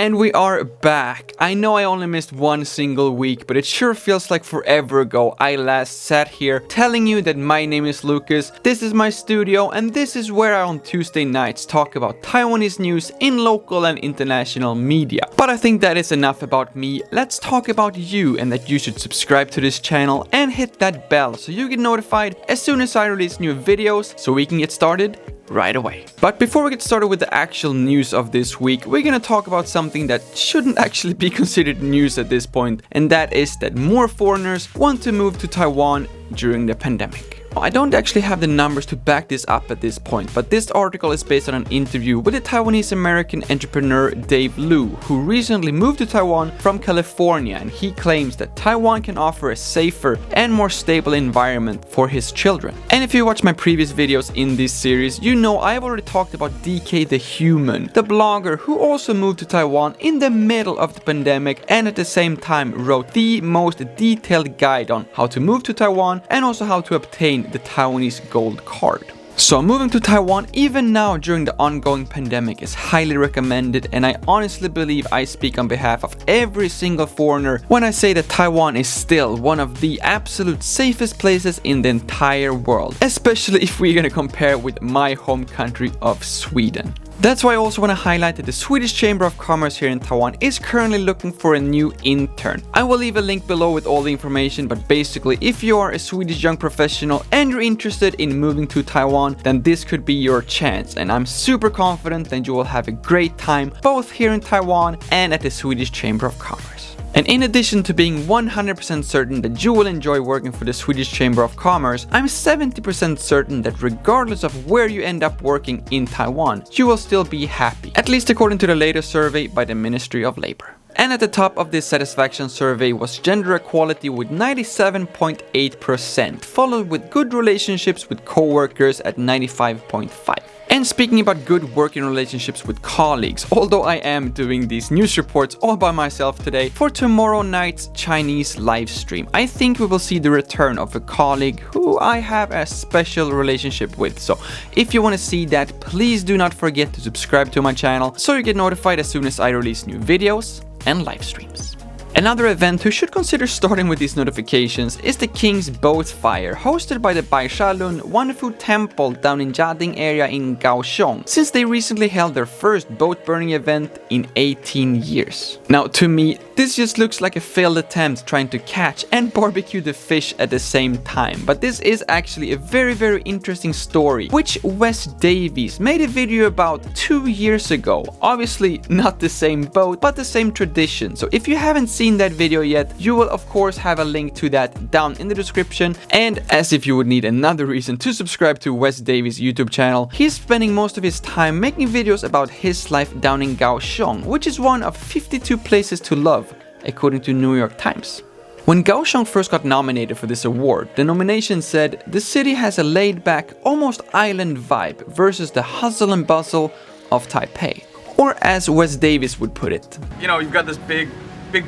And we are back. I know I only missed one single week, but it sure feels like forever ago I last sat here telling you that my name is Lukas, this is my studio, and this is where I on Tuesday nights talk about Taiwanese news in local and international media. But I think that is enough about me. Let's talk about you, and that you should subscribe to this channel and hit that bell so you get notified as soon as I release new videos, so we can get started right away. But before we get started with the actual news of this week, we're gonna talk about something that shouldn't actually be considered news at this point, and that is that more foreigners want to move to Taiwan during the pandemic. I don't actually have the numbers to back this up at this point, but this article is based on an interview with the Taiwanese American entrepreneur Dave Liu, who recently moved to Taiwan from California, and he claims that Taiwan can offer a safer and more stable environment for his children. And if you watch my previous videos in this series, you know I've already talked about DK the Human, the blogger who also moved to Taiwan in the middle of the pandemic and at the same time wrote the most detailed guide on how to move to Taiwan and also how to obtain the Taiwanese gold card. So moving to Taiwan even now during the ongoing pandemic is highly recommended, and I honestly believe I speak on behalf of every single foreigner when I say that Taiwan is still one of the absolute safest places in the entire world, especially if we're gonna compare with my home country of Sweden. That's why I also want to highlight that the Swedish Chamber of Commerce here in Taiwan is currently looking for a new intern. I will leave a link below with all the information, but basically if you are a Swedish young professional and you're interested in moving to Taiwan, then this could be your chance, and I'm super confident that you will have a great time both here in Taiwan and at the Swedish Chamber of Commerce. And in addition to being 100% certain that you will enjoy working for the Swedish Chamber of Commerce, I'm 70% certain that regardless of where you end up working in Taiwan, you will still be happy, at least according to the latest survey by the Ministry of Labor. And at the top of this satisfaction survey was gender equality with 97.8%, followed with good relationships with co-workers at 95.5%. And speaking about good working relationships with colleagues, although I am doing these news reports all by myself today, for tomorrow night's Chinese live stream, I think we will see the return of a colleague who I have a special relationship with. So if you want to see that, please do not forget to subscribe to my channel so you get notified as soon as I release new videos and live streams. Another event who should consider starting with these notifications is the King's Boat Fire, hosted by the Baishalun Wanfu Temple down in Jiading area in Kaohsiung, since they recently held their first boat burning event in 18 years. Now to me, this just looks like a failed attempt trying to catch and barbecue the fish at the same time, but this is actually a very interesting story, which Wes Davies made a video about 2 years ago. Obviously not the same boat, but the same tradition, so if you haven't seen that video yet, you will of course have a link to that down in the description. And as if you would need another reason to subscribe to Wes Davies' YouTube channel, he's spending most of his time making videos about his life down in Kaohsiung, which is one of 52 places to love, according to New York Times. When Kaohsiung first got nominated for this award, the nomination said the city has a laid-back, almost island vibe versus the hustle and bustle of Taipei. Or as Wes Davies would put it, you know, you've got this big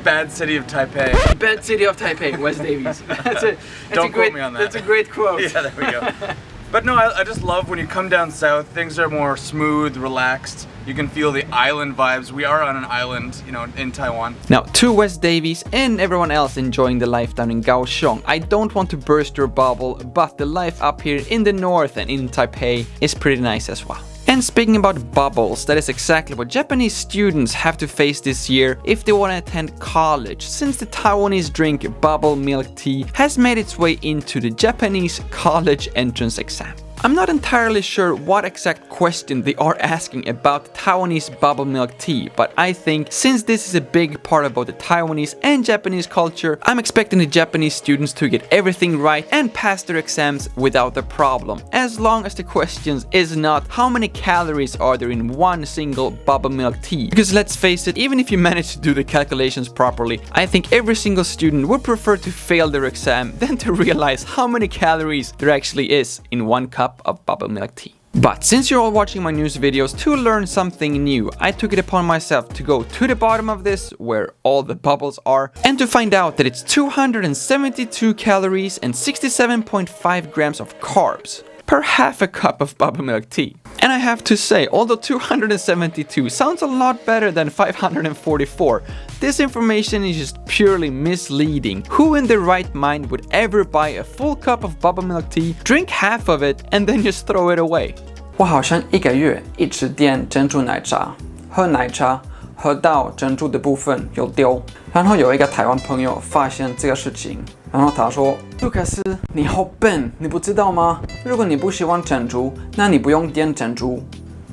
bad city of Taipei. Bad city of Taipei, Wes Davies. Don't quote me on that. That's a great quote. Yeah, there we go. But no, I just love when you come down south, things are more smooth, relaxed. You can feel the island vibes. We are on an island, you know, in Taiwan. Now, to Wes Davies and everyone else enjoying the life down in Kaohsiung, I don't want to burst your bubble, but the life up here in the north and in Taipei is pretty nice as well. And speaking about bubbles, that is exactly what Japanese students have to face this year if they want to attend college, since the Taiwanese drink bubble milk tea has made its way into the Japanese college entrance exam. I'm not entirely sure what exact question they are asking about Taiwanese bubble milk tea, but I think since this is a big part about the Taiwanese and Japanese culture, I'm expecting the Japanese students to get everything right and pass their exams without a problem, as long as the questions is not how many calories are there in one single bubble milk tea. Because let's face it, even if you manage to do the calculations properly, I think every single student would prefer to fail their exam than to realize how many calories there actually is in one cup of bubble milk tea. But since you're all watching my news videos to learn something new, I took it upon myself to go to the bottom of this, where all the bubbles are, and to find out that it's 272 calories and 67.5 grams of carbs. per half a cup of bubble milk tea. And I have to say, although 272 sounds a lot better than 544, this information is just purely misleading. Who in their right mind would ever buy a full cup of bubble milk tea, drink half of it, and then just throw it away? 我好像1个月一直点珍珠奶茶，喝奶茶喝到珍珠的部分有丢。然后有一个台湾朋友发现这个事情，然后他说：“卢卡斯，你好笨，你不知道吗？如果你不喜欢珍珠，那你不用点珍珠。”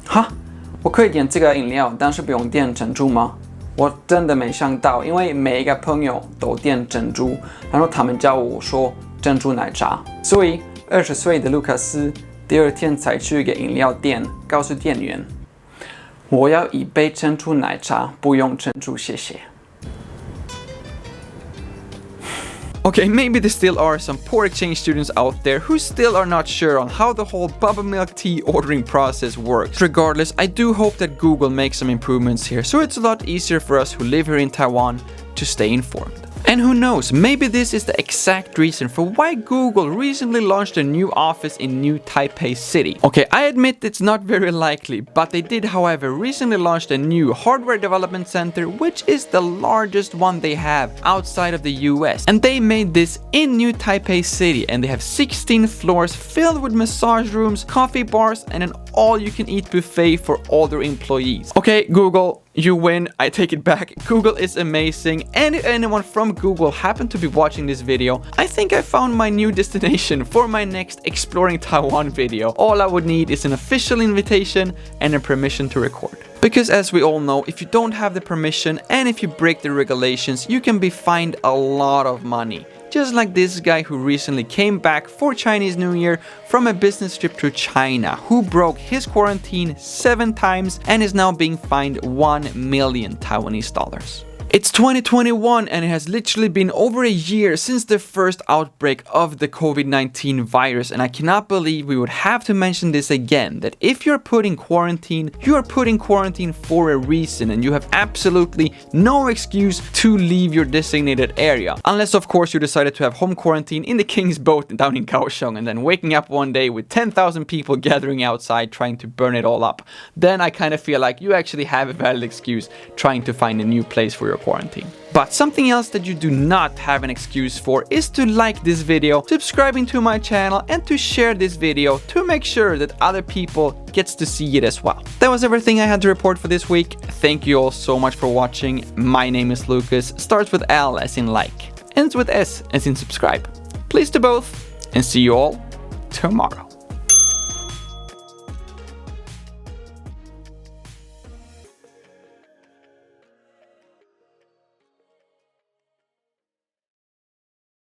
哈，我可以点这个饮料，但是不用点珍珠吗？我真的没想到，因为每一个朋友都点珍珠，然后他们叫我说珍珠奶茶，所以20岁的卢卡斯第二天才去一个饮料店，告诉店员：“我要一杯珍珠奶茶，不用珍珠，谢谢。” Okay, maybe there still are some poor exchange students out there who still are not sure on how the whole bubble milk tea ordering process works. Regardless, I do hope that Google makes some improvements here, so it's a lot easier for us who live here in Taiwan to stay informed. And who knows, maybe this is the exact reason for why Google recently launched a new office in New Taipei City. Okay, I admit it's not very likely, but they did, however, recently launched a new hardware development center, which is the largest one they have outside of the US. And they made this in New Taipei City, and they have 16 floors filled with massage rooms, coffee bars, and an all-you-can-eat buffet for all their employees. Okay, Google, you win, I take it back. Google is amazing, and if anyone from Google happened to be watching this video, I think I found my new destination for my next Exploring Taiwan video. All I would need is an official invitation and a permission to record. Because as we all know, if you don't have the permission and if you break the regulations, you can be fined a lot of money. Just like this guy who recently came back for Chinese New Year from a business trip to China, who broke his quarantine 7 times and is now being fined 1 million Taiwanese dollars. It's 2021 and it has literally been over a year since the first outbreak of the COVID-19 virus, and I cannot believe we would have to mention this again, that if you're put in quarantine, you are put in quarantine for a reason and you have absolutely no excuse to leave your designated area. Unless of course you decided to have home quarantine in the King's Boat down in Kaohsiung and then waking up one day with 10,000 people gathering outside trying to burn it all up. Then I kind of feel like you actually have a valid excuse trying to find a new place for your quarantine. But something else that you do not have an excuse for is to like this video, subscribing to my channel, and to share this video to make sure that other people gets to see it as well. That was everything I had to report for this week. Thank you all so much for watching. My name is Lucas, starts with L as in like, ends with S as in subscribe. Please do both, and see you all tomorrow.